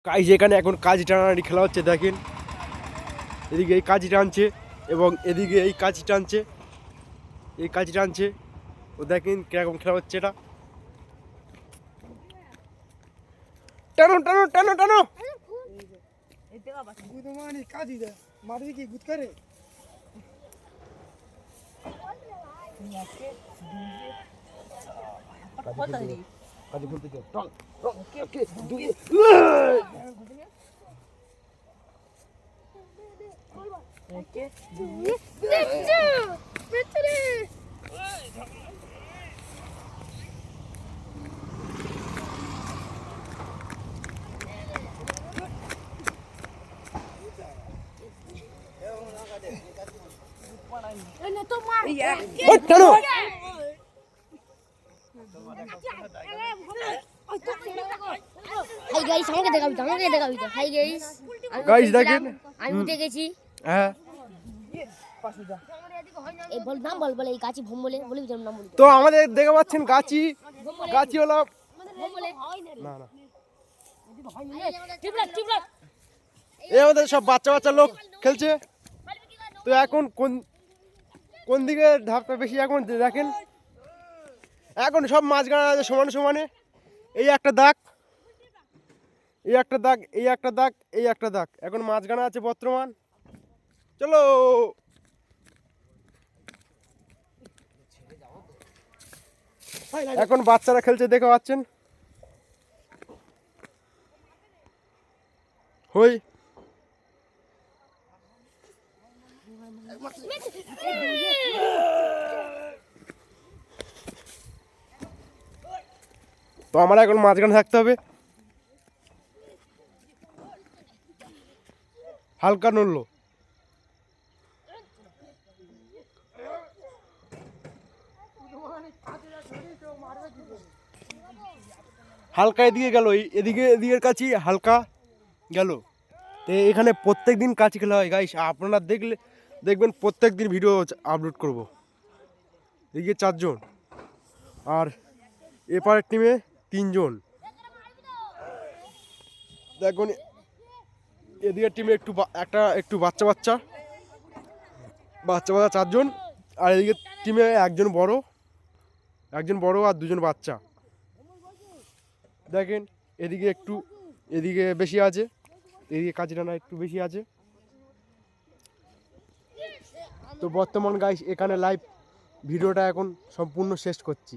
Guys এখানে এখন কাজি টানাটানি খেলা হচ্ছে দেখেন। এদিকে এই কাজি টানছে এবং এদিকে এই কাজি টানছে, এই কাজি টানছে। ও দেখেন কিরকম খেলা হচ্ছে এটা। টানো টানো টানো টানো। কাজি দে মারবি কি গুদ করে কাজি বলতে দে টং ওকে দুই ওকে টানো। হাই গাইস আমাকে দেখাবি তো হাই গাইস গাইস দেখেন আমি উঠে গেছি। হ্যাঁ এই বল নাম বল এই গাছি ভোম বলে বলবি তোর নাম বল। তো আমাদের দেখে পাচ্ছেন গাছি, গাছি হলো ভোম বলে না না টিপলাক এই আমাদের সব বাচ্চা বাচ্চা লোক খেলছে। তো এখন কোন কোন দিকে ধাপটা বেশি এখন দেখেন, এখন সব মাঝখানে আছে সমানে সমানে। এই একটা দাগ, এই একটা দাগ, এই একটা দাগ, এই একটা দাগ, এখন মাঝখানে আছে বর্তমান। চলো এখন বাচ্চারা খেলছে দেখে পাচ্ছেন। হই তো আমার এখন মাঝখানে থাকতে হবে। হালকা নড়লো, হালকা এদিকে গেল, এদিকে এদিকের কাছে হালকা গেল। তো এখানে প্রত্যেক দিন কাছি খেলা হয় গাইস, আপনারা দেখবেন প্রত্যেক দিন ভিডিও আপলোড করব। এদিকে 4 জন আর এপারের টিমে 3 জন। দেখুন এদিকের টিমে একটু বাচ্চা বাচ্চা 4 জন, আর এদিকে টিমে একজন বড় আর 2 জন বাচ্চা। দেখেন এদিকে বেশি আছে, এদিকে কাজিরানা একটু বেশি আছে। তো বর্তমান গাইস এখানে লাইভ ভিডিওটা এখন সম্পূর্ণ শেষ করছি।